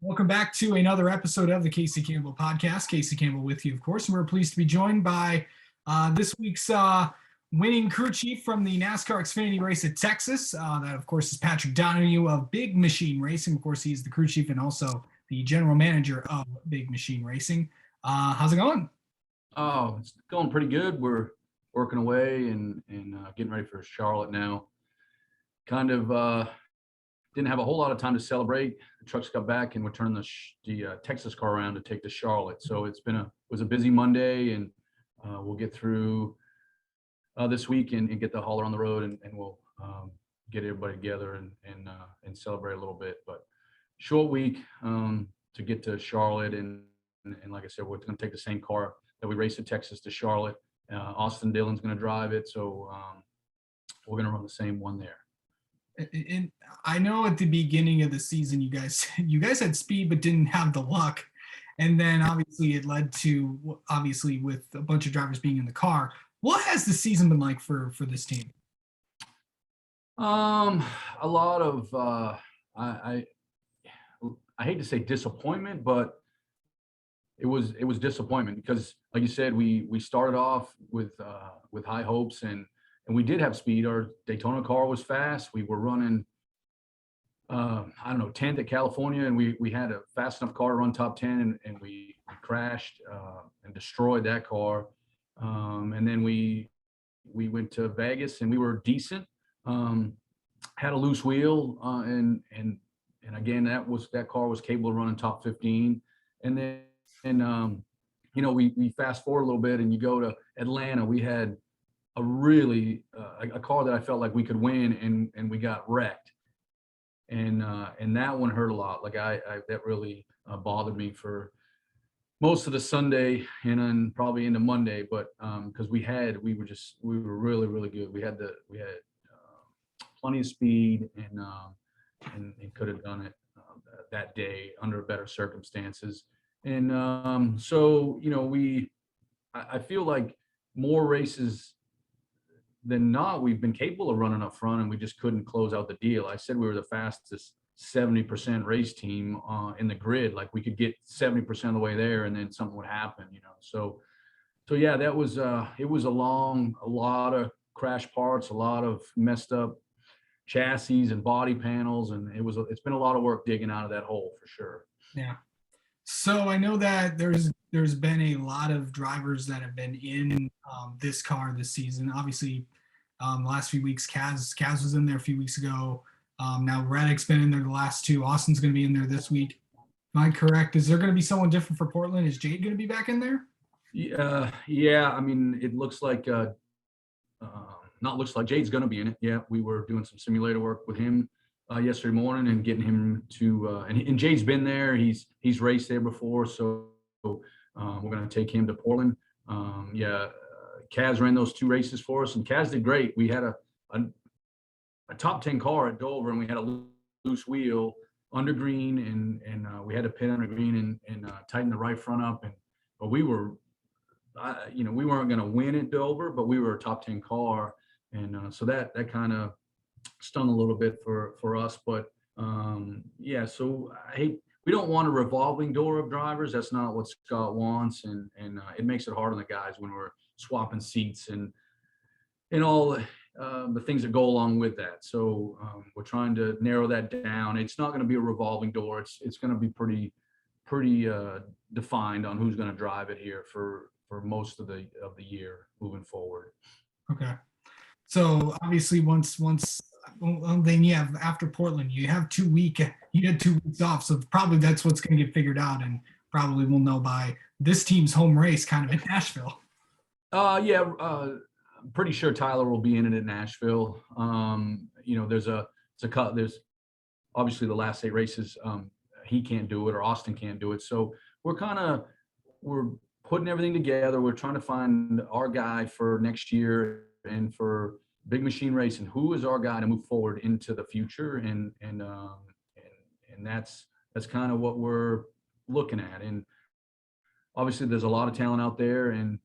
Welcome back to another episode of the Casey Campbell podcast. Casey Campbell with you, of course, and we're pleased to be joined by this week's winning crew chief from the NASCAR Xfinity race at Texas. That, of course, is Patrick Donahue of Big Machine Racing. Of course, he's the crew chief and also the general manager of Big Machine Racing. How's it going? Oh, it's going pretty good. We're working away and getting ready for Charlotte now. Kind of didn't have a whole lot of time to celebrate. The trucks got back and we're turning the Texas car around to take to Charlotte. So it was a busy Monday, and we'll get through this week and get the hauler on the road, and we'll get everybody together and celebrate a little bit. But short week to get to Charlotte, and like I said, we're going to take the same car that we raced at Texas to Charlotte. Austin Dillon's going to drive it, so we're going to run the same one there. And I know at the beginning of the season, you guys had speed but didn't have the luck, and then obviously it led to with a bunch of drivers being in the car. What has the season been like for this team? A lot of I hate to say disappointment, but it was disappointment because, like you said, we started off with high hopes, and we did have speed. Our Daytona car was fast. We were running, 10th at California, and we had a fast enough car to run top 10, and we crashed and destroyed that car. And then we went to Vegas, and we were decent. Had a loose wheel, and again, that car was capable of running top 15. And then, we fast forward a little bit, and you go to Atlanta. We had a really a car that I felt like we could win, and we got wrecked, and that one hurt a lot. Like I that really bothered me for most of the Sunday and then probably into Monday. But because we were really, really good. We had plenty of speed, and could have done it that day under better circumstances. And so I feel like more races than not, we've been capable of running up front, and we just couldn't close out the deal. I said we were the fastest 70% race team in the grid. Like we could get 70% of the way there, and then something would happen, So yeah, that was it was a lot of crash parts, a lot of messed up chassis and body panels, and it's been a lot of work digging out of that hole for sure. Yeah. So I know that there's been a lot of drivers that have been in this car this season. Obviously, last few weeks, Kaz was in there a few weeks ago. Now Reddick's been in there the last two. Austin's going to be in there this week. Am I correct? Is there going to be someone different for Portland? Is Jade going to be back in there? Yeah. I mean, it looks like Jade's going to be in it. Yeah, we were doing some simulator work with him yesterday morning and getting him to and Jay's been there. He's raced there before, so we're going to take him to Portland. Kaz ran those two races for us, and Kaz did great. We had a top 10 car at Dover, and we had a loose wheel under green, and we had to pit under green and tighten the right front up, but we were we weren't going to win at Dover, but we were a top 10 car, and so that kind of stung a little bit for us. But so we don't want a revolving door of drivers. That's not what Scott wants, and it makes it hard on the guys when we're swapping seats and all the things that go along with that. So we're trying to narrow that down. It's not going to be a revolving door. It's going to be pretty defined on who's going to drive it here for most of the year moving forward. Okay. So obviously then you have, after Portland, you had 2 weeks off. So probably that's what's going to get figured out, and probably we'll know by this team's home race kind of in Nashville. I'm pretty sure Tyler will be in it at Nashville. There's obviously the last 8 races. He can't do it, or Austin can't do it. So we're putting everything together. We're trying to find our guy for next year and for Big Machine Racing. Who is our guy to move forward into the future? And that's kind of what we're looking at. And obviously there's a lot of talent out there, and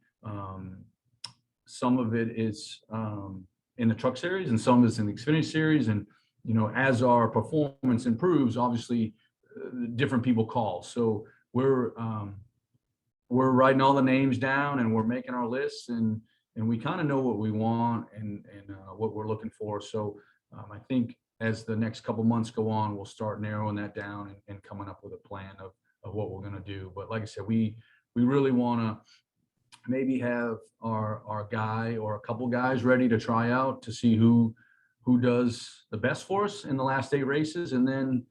some of it is in the truck series, and some is in the Xfinity series. And as our performance improves, obviously different people call. So we're writing all the names down and we're making our lists, and we kind of know what we want and what we're looking for. So I think as the next couple months go on, we'll start narrowing that down and coming up with a plan of what we're going to do. But like I said, we really want to maybe have our guy or a couple guys ready to try out to see who does the best for us in the last 8 races, and then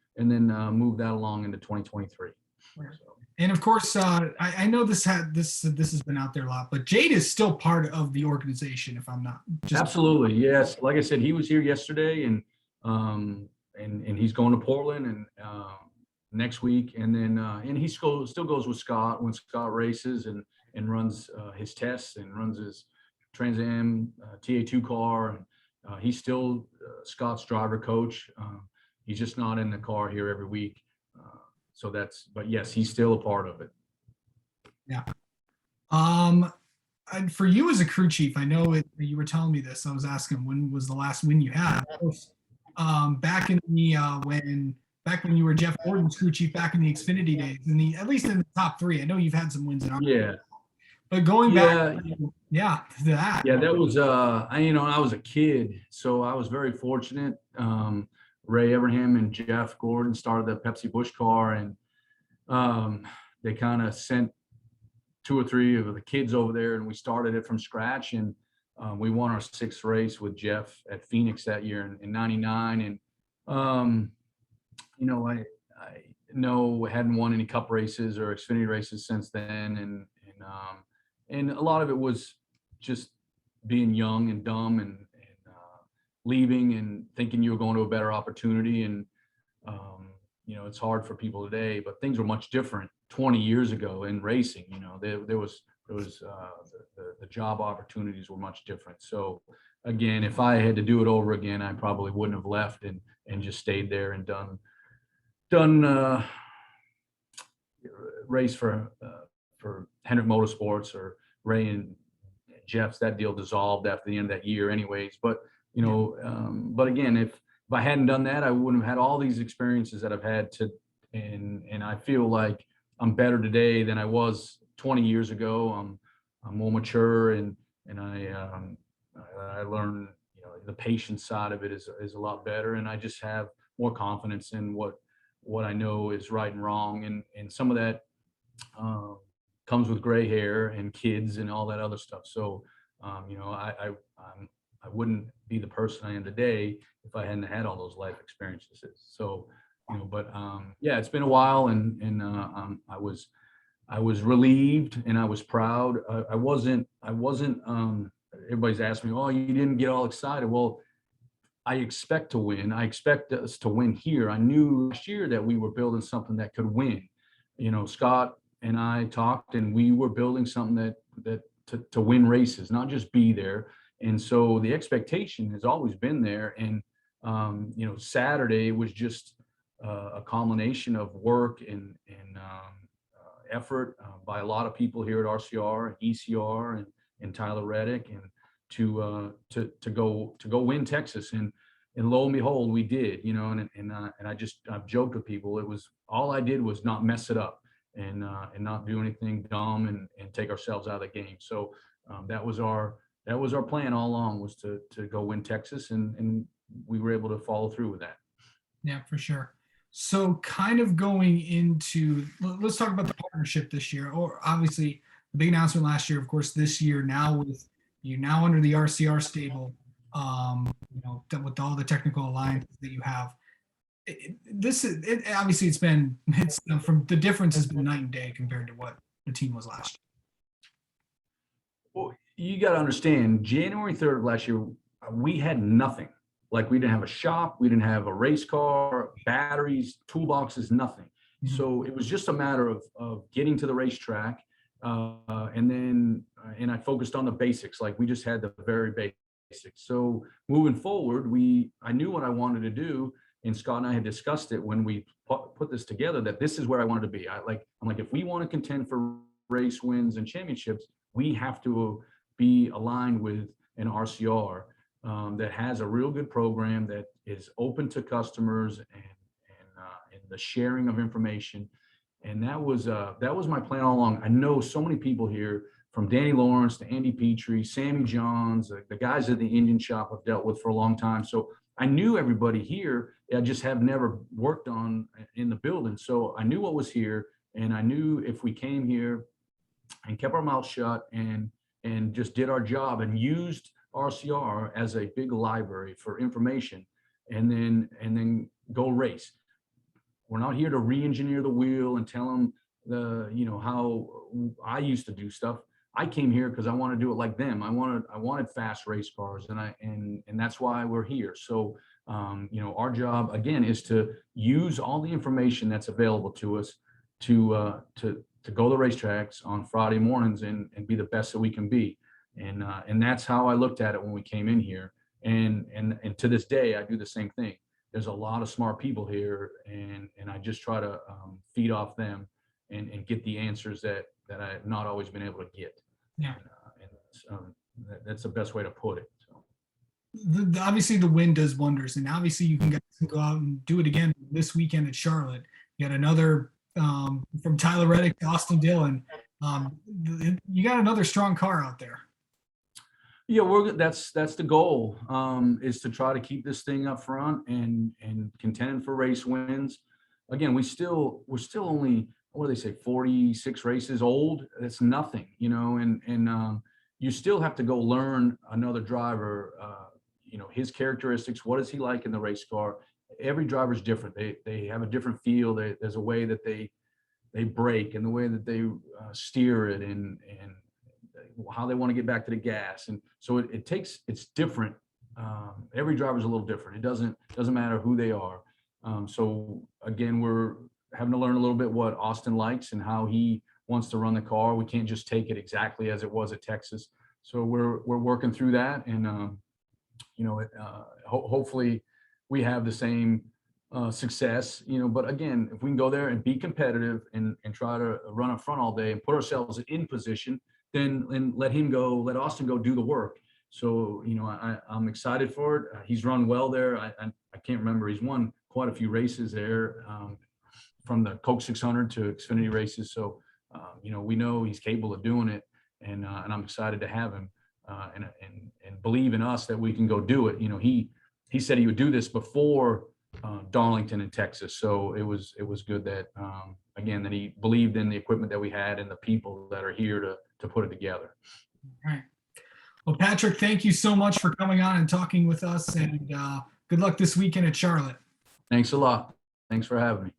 move that along into 2023. So. And of course, I know this has been out there a lot, but Jade is still part of the organization, if I'm not. Absolutely, yes. Like I said, he was here yesterday, and he's going to Portland and next week, and then and he still goes with Scott when Scott races and runs his tests and runs his Trans Am TA2 car. And he's still Scott's driver coach. He's just not in the car here every week. But yes, he's still a part of it. Yeah. And for you as a crew chief, I know you were telling me this. I was asking when was the last win you had. Back in the when you were Jeff Gordon's crew chief back in the Xfinity days, at least in the top 3. I know you've had some wins in our. Yeah. But going back, that was I was a kid, so I was very fortunate. Ray Abraham and Jeff Gordon started the Pepsi Busch car, and they kind of sent 2 or 3 of the kids over there, and we started it from scratch. And we won our 6th race with Jeff at Phoenix that year in '99. And I know I hadn't won any Cup races or Xfinity races since then, and a lot of it was just being young and dumb and leaving and thinking you were going to a better opportunity. And it's hard for people today, but things were much different 20 years ago in racing. There was the job opportunities were much different. So again, if I had to do it over again, I probably wouldn't have left and just stayed there and done race for Hendrick Motorsports or Ray and Jeff's. That deal dissolved after the end of that year anyways. But but again, if I hadn't done that, I wouldn't have had all these experiences that I've had and I feel like I'm better today than I was 20 years ago. I'm more mature, and I learned, the patience side of it is a lot better, and I just have more confidence in what I know is right and wrong, and some of that comes with gray hair and kids and all that other stuff. So I wouldn't be the person I am today if I hadn't had all those life experiences. So, it's been a while, and I was relieved and I was proud. I wasn't. Everybody's asked me, "Oh, you didn't get all excited." Well, I expect to win. I expect us to win here. I knew last year that we were building something that could win. Scott and I talked, and we were building something that to win races, not just be there. And so the expectation has always been there. And Saturday was just a culmination of work and effort by a lot of people here at RCR, ECR, and Tyler Reddick, and to go win Texas. And lo and behold, we did. I've joked with people. It was all I did was not mess it up and not do anything dumb and take ourselves out of the game. So that was our plan all along, was to go win Texas, and we were able to follow through with that. Yeah, for sure. So kind of going into, let's talk about the partnership this year, or obviously the big announcement last year, of course, this year now with you now under the RCR stable, with all the technical alliances that you have. Obviously it's from the difference has been night and day compared to what the team was last year. Well, you got to understand, January 3rd of last year, we had nothing. Like, we didn't have a shop, we didn't have a race car, batteries, toolboxes, nothing. Mm-hmm. So it was just a matter of getting to the racetrack, and I focused on the basics. Like, we just had the very basics. So moving forward, I knew what I wanted to do, and Scott and I had discussed it when we put this together, that this is where I wanted to be. I'm like, if we want to contend for race wins and championships, we have to be aligned with an RCR that has a real good program, that is open to customers and the sharing of information. And that was my plan all along. I know so many people here, from Danny Lawrence to Andy Petrie, Sammy Johns, the guys at the engine shop I've dealt with for a long time. So I knew everybody here. I just have never worked on in the building. So I knew what was here, and I knew if we came here and kept our mouth shut and just did our job and used RCR as a big library for information, and then go race. We're not here to re-engineer the wheel and tell them how I used to do stuff. I came here because I want to do it like them. I wanted fast race cars, and that's why we're here. So our job again is to use all the information that's available to us to go to the racetracks on Friday mornings and be the best that we can be. And that's how I looked at it when we came in here. And to this day, I do the same thing. There's a lot of smart people here, and I just try to feed off them and get the answers that I've not always been able to get. Yeah. That's the best way to put it. So. Obviously the win does wonders, and obviously you can go out and do it again this weekend at Charlotte. You got another from Tyler Reddick to Austin Dillon. You got another strong car out there. Yeah, that's the goal, is to try to keep this thing up front and contend for race wins. Again, we're still only, what do they say, 46 races old. That's nothing, and you still have to go learn another driver, his characteristics. What is he like in the race car? Every driver's different. They have a different feel. There's a way that they brake, and the way that they steer it, and how they want to get back to the gas. And so it's different. Every driver's a little different. It doesn't matter who they are. So again, we're having to learn a little bit what Austin likes and how he wants to run the car. We can't just take it exactly as it was at Texas. So we're working through that, and hopefully we have the same success. But again, if we can go there and be competitive and try to run up front all day and put ourselves in position, then let Austin go do the work. So I'm excited for it. He's run well there. I can't remember. He's won quite a few races there, from the Coke 600 to Xfinity races. So we know he's capable of doing it, and I'm excited to have him, and believe in us that we can go do it. He said he would do this before Darlington in Texas. So it was good that again that he believed in the equipment that we had and the people that are here to put it together. All right. Well, Patrick, thank you so much for coming on and talking with us, and good luck this weekend at Charlotte. Thanks a lot. Thanks for having me.